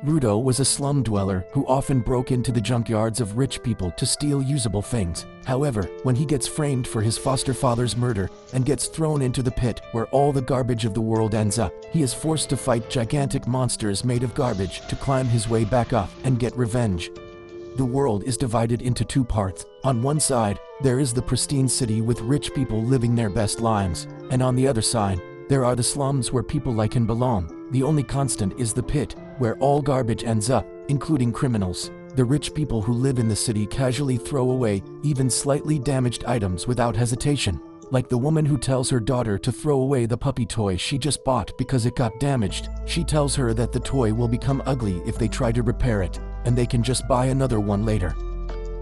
Rudo was a slum dweller who often broke into the junkyards of rich people to steal usable things. However, when he gets framed for his foster father's murder and gets thrown into the pit where all the garbage of the world ends up, he is forced to fight gigantic monsters made of garbage to climb his way back up and get revenge. The world is divided into two parts. On one side, there is the pristine city with rich people living their best lives, and on the other side, there are the slums where people like him belong. The only constant is the pit, where all garbage ends up, including criminals. The rich people who live in the city casually throw away even slightly damaged items without hesitation. Like the woman who tells her daughter to throw away the puppy toy she just bought because it got damaged. She tells her that the toy will become ugly if they try to repair it, and they can just buy another one later.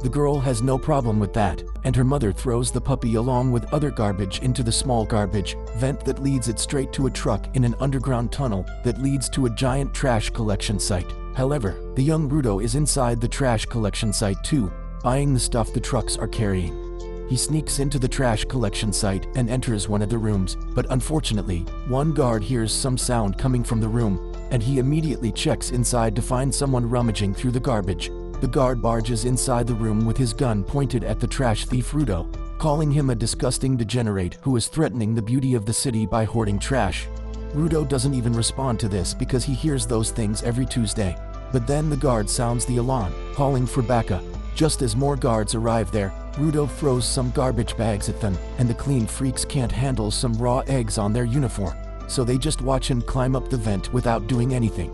The girl has no problem with that, and her mother throws the puppy along with other garbage into the small garbage vent that leads it straight to a truck in an underground tunnel that leads to a giant trash collection site. However, the young Rudo is inside the trash collection site too, buying the stuff the trucks are carrying. He sneaks into the trash collection site and enters one of the rooms, but unfortunately, one guard hears some sound coming from the room, and he immediately checks inside to find someone rummaging through the garbage. The guard barges inside the room with his gun pointed at the trash thief Rudo, calling him a disgusting degenerate who is threatening the beauty of the city by hoarding trash. Rudo doesn't even respond to this because he hears those things every Tuesday. But then the guard sounds the alarm, calling for backup. Just as more guards arrive there, Rudo throws some garbage bags at them, and the clean freaks can't handle some raw eggs on their uniform, so they just watch him climb up the vent without doing anything.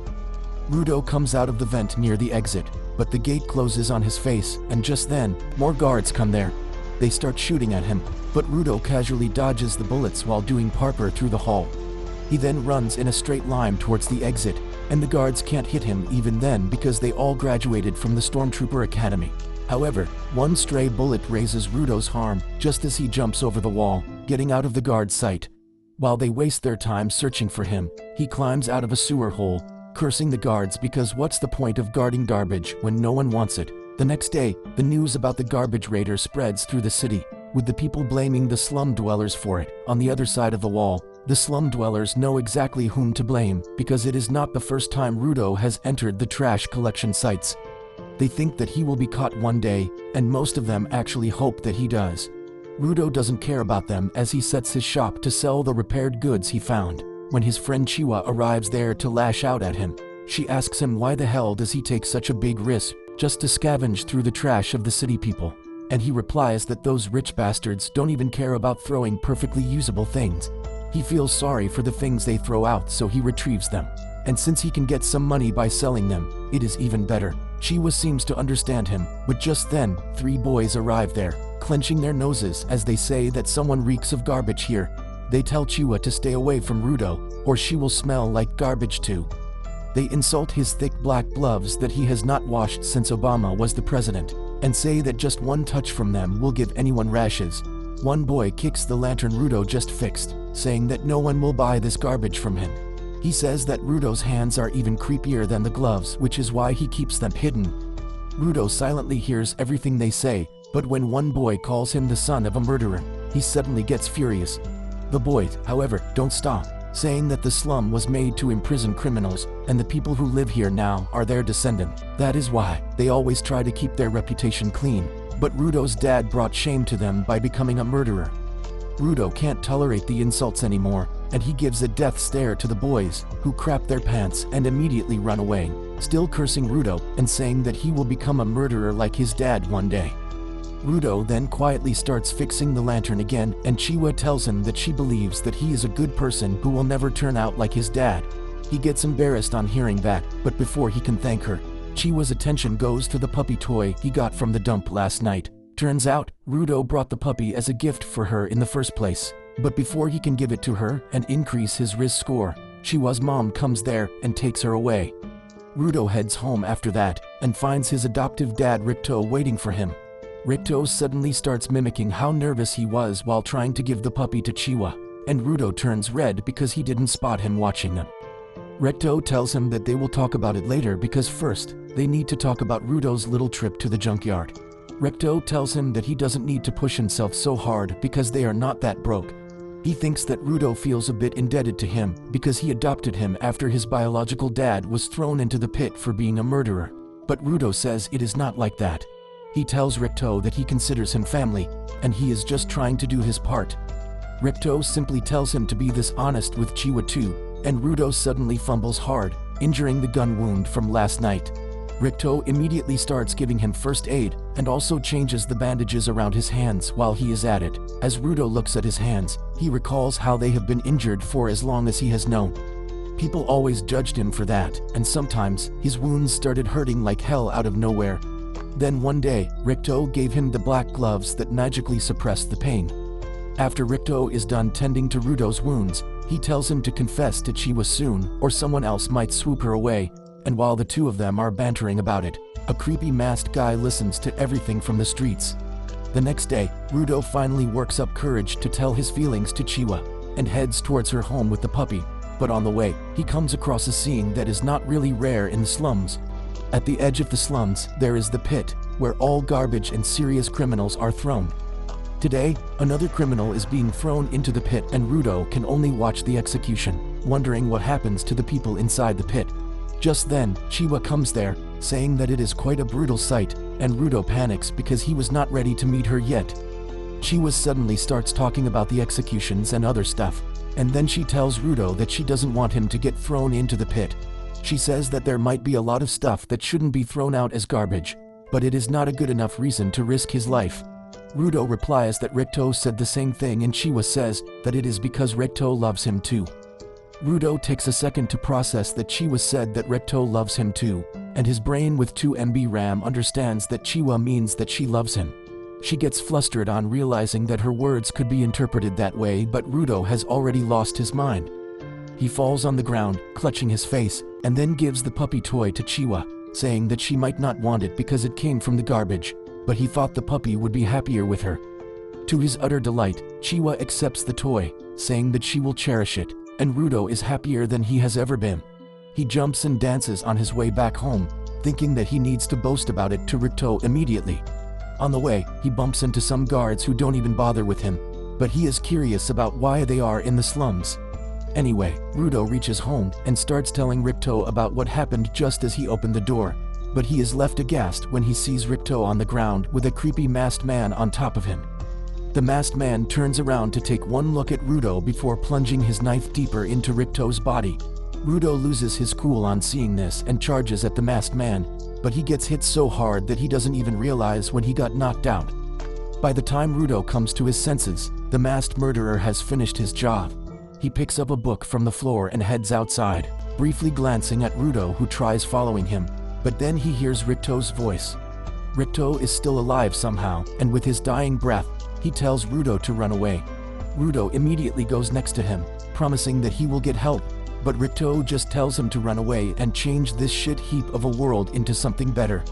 Rudo comes out of the vent near the exit, but the gate closes on his face, and just then, more guards come there. They start shooting at him, but Rudo casually dodges the bullets while doing parkour through the hall. He then runs in a straight line towards the exit, and the guards can't hit him even then because they all graduated from the Stormtrooper Academy. However, one stray bullet grazes Rudo's arm just as he jumps over the wall, getting out of the guard's sight. While they waste their time searching for him, he climbs out of a sewer hole, cursing the guards because what's the point of guarding garbage when no one wants it? The next day, the news about the garbage raider spreads through the city, with the people blaming the slum dwellers for it. On the other side of the wall, the slum dwellers know exactly whom to blame because it is not the first time Rudo has entered the trash collection sites. They think that he will be caught one day, and most of them actually hope that he does. Rudo doesn't care about them as he sets his shop to sell the repaired goods he found. When his friend Chiwa arrives there to lash out at him, she asks him why the hell does he take such a big risk just to scavenge through the trash of the city people. And he replies that those rich bastards don't even care about throwing perfectly usable things. He feels sorry for the things they throw out, so he retrieves them. And since he can get some money by selling them, it is even better. Chiwa seems to understand him, but just then, 3 boys arrive there, clenching their noses as they say that someone reeks of garbage here. They tell Chiwa to stay away from Rudo, or she will smell like garbage too. They insult his thick black gloves that he has not washed since Obama was the president, and say that just one touch from them will give anyone rashes. One boy kicks the lantern Rudo just fixed, saying that no one will buy this garbage from him. He says that Rudo's hands are even creepier than the gloves, which is why he keeps them hidden. Rudo silently hears everything they say, but when one boy calls him the son of a murderer, he suddenly gets furious. The boys, however, don't stop, saying that the slum was made to imprison criminals, and the people who live here now are their descendants. That is why they always try to keep their reputation clean, but Rudo's dad brought shame to them by becoming a murderer. Rudo can't tolerate the insults anymore, and he gives a death stare to the boys, who crap their pants and immediately run away, still cursing Rudo and saying that he will become a murderer like his dad one day. Rudo then quietly starts fixing the lantern again, and Chiwa tells him that she believes that he is a good person who will never turn out like his dad. He gets embarrassed on hearing that, but before he can thank her, Chiwa's attention goes to the puppy toy he got from the dump last night. Turns out, Rudo brought the puppy as a gift for her in the first place. But before he can give it to her and increase his risk score, Chiwa's mom comes there and takes her away. Rudo heads home after that and finds his adoptive dad Ricto waiting for him. Ricto suddenly starts mimicking how nervous he was while trying to give the puppy to Chiwa, and Rudo turns red because he didn't spot him watching them. Ricto tells him that they will talk about it later because first, they need to talk about Rudo's little trip to the junkyard. Ricto tells him that he doesn't need to push himself so hard because they are not that broke. He thinks that Rudo feels a bit indebted to him because he adopted him after his biological dad was thrown into the pit for being a murderer. But Rudo says it is not like that. He tells Ricto that he considers him family, and he is just trying to do his part. Ricto simply tells him to be this honest with Chiwa too, and Rudo suddenly fumbles hard, injuring the gun wound from last night. Ricto immediately starts giving him first aid and also changes the bandages around his hands while he is at it. As Rudo looks at his hands, he recalls how they have been injured for as long as he has known. People always judged him for that, and sometimes his wounds started hurting like hell out of nowhere. Then one day, Ricto gave him the black gloves that magically suppressed the pain. After Ricto is done tending to Rudo's wounds, he tells him to confess to Chiwa soon or someone else might swoop her away, and while the two of them are bantering about it, a creepy masked guy listens to everything from the streets. The next day, Rudo finally works up courage to tell his feelings to Chiwa, and heads towards her home with the puppy, but on the way, he comes across a scene that is not really rare in the slums. At the edge of the slums, there is the pit, where all garbage and serious criminals are thrown. Today, another criminal is being thrown into the pit and Rudo can only watch the execution, wondering what happens to the people inside the pit. Just then, Chiwa comes there, saying that it is quite a brutal sight, and Rudo panics because he was not ready to meet her yet. Chiwa suddenly starts talking about the executions and other stuff, and then she tells Rudo that she doesn't want him to get thrown into the pit. She says that there might be a lot of stuff that shouldn't be thrown out as garbage, but it is not a good enough reason to risk his life. Rudo replies that Ricto said the same thing and Chiwa says that it is because Ricto loves him too. Rudo takes a second to process that Chiwa said that Ricto loves him too, and his brain with 2 MB RAM understands that Chiwa means that she loves him. She gets flustered on realizing that her words could be interpreted that way, but Rudo has already lost his mind. He falls on the ground, clutching his face, and then gives the puppy toy to Chiwa, saying that she might not want it because it came from the garbage, but he thought the puppy would be happier with her. To his utter delight, Chiwa accepts the toy, saying that she will cherish it, and Rudo is happier than he has ever been. He jumps and dances on his way back home, thinking that he needs to boast about it to Ricto immediately. On the way, he bumps into some guards who don't even bother with him, but he is curious about why they are in the slums. Anyway, Rudo reaches home and starts telling Ricto about what happened just as he opened the door, but he is left aghast when he sees Ricto on the ground with a creepy masked man on top of him. The masked man turns around to take one look at Rudo before plunging his knife deeper into Ricto's body. Rudo loses his cool on seeing this and charges at the masked man, but he gets hit so hard that he doesn't even realize when he got knocked out. By the time Rudo comes to his senses, the masked murderer has finished his job. He picks up a book from the floor and heads outside, briefly glancing at Rudo who tries following him, but then he hears Ricto's voice. Ricto is still alive somehow, and with his dying breath, he tells Rudo to run away. Rudo immediately goes next to him, promising that he will get help, but Ricto just tells him to run away and change this shit heap of a world into something better.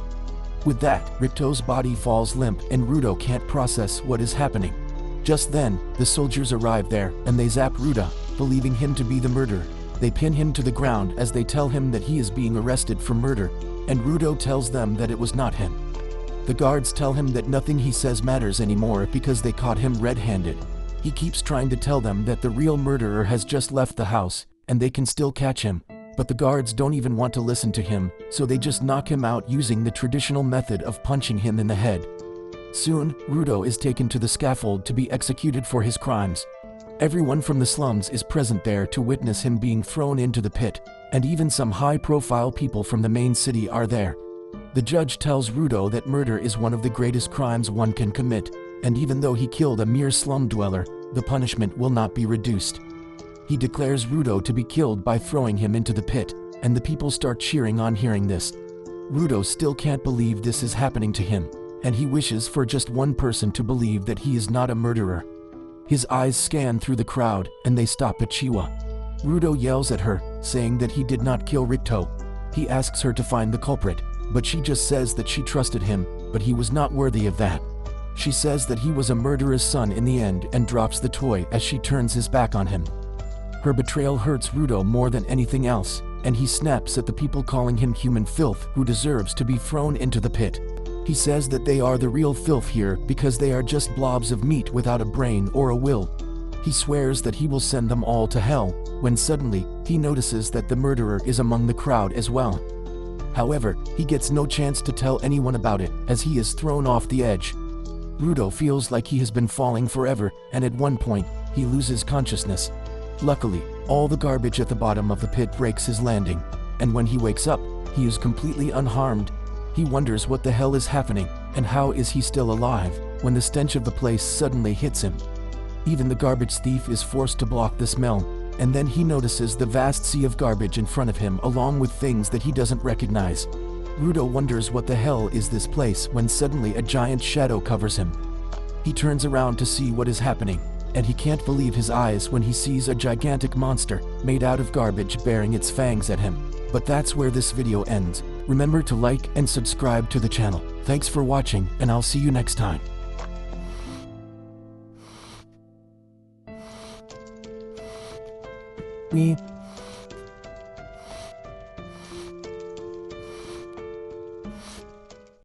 With that, Ricto's body falls limp and Rudo can't process what is happening. Just then, the soldiers arrive there and they zap Rudo, believing him to be the murderer. They pin him to the ground as they tell him that he is being arrested for murder, and Rudo tells them that it was not him. The guards tell him that nothing he says matters anymore because they caught him red-handed. He keeps trying to tell them that the real murderer has just left the house, and they can still catch him, but the guards don't even want to listen to him, so they just knock him out using the traditional method of punching him in the head. Soon, Rudo is taken to the scaffold to be executed for his crimes. Everyone from the slums is present there to witness him being thrown into the pit, and even some high-profile people from the main city are there. The judge tells Rudo that murder is one of the greatest crimes one can commit, and even though he killed a mere slum dweller, the punishment will not be reduced. He declares Rudo to be killed by throwing him into the pit, and the people start cheering on hearing this. Rudo still can't believe this is happening to him, and he wishes for just one person to believe that he is not a murderer. His eyes scan through the crowd, and they stop at Chiwa. Rudo yells at her, saying that he did not kill Ricto. He asks her to find the culprit, but she just says that she trusted him, but he was not worthy of that. She says that he was a murderer's son in the end and drops the toy as she turns his back on him. Her betrayal hurts Rudo more than anything else, and he snaps at the people calling him human filth who deserves to be thrown into the pit. He says that they are the real filth here because they are just blobs of meat without a brain or a will. He swears that he will send them all to hell, when suddenly, he notices that the murderer is among the crowd as well. However, he gets no chance to tell anyone about it, as he is thrown off the edge. Rudo feels like he has been falling forever, and at one point, he loses consciousness. Luckily, all the garbage at the bottom of the pit breaks his landing, and when he wakes up, he is completely unharmed. He wonders what the hell is happening, and how is he still alive, when the stench of the place suddenly hits him. Even the garbage thief is forced to block the smell, and then he notices the vast sea of garbage in front of him along with things that he doesn't recognize. Rudo wonders what the hell is this place when suddenly a giant shadow covers him. He turns around to see what is happening, and he can't believe his eyes when he sees a gigantic monster made out of garbage bearing its fangs at him. But that's where this video ends. Remember to like and subscribe to the channel. Thanks for watching, and I'll see you next time.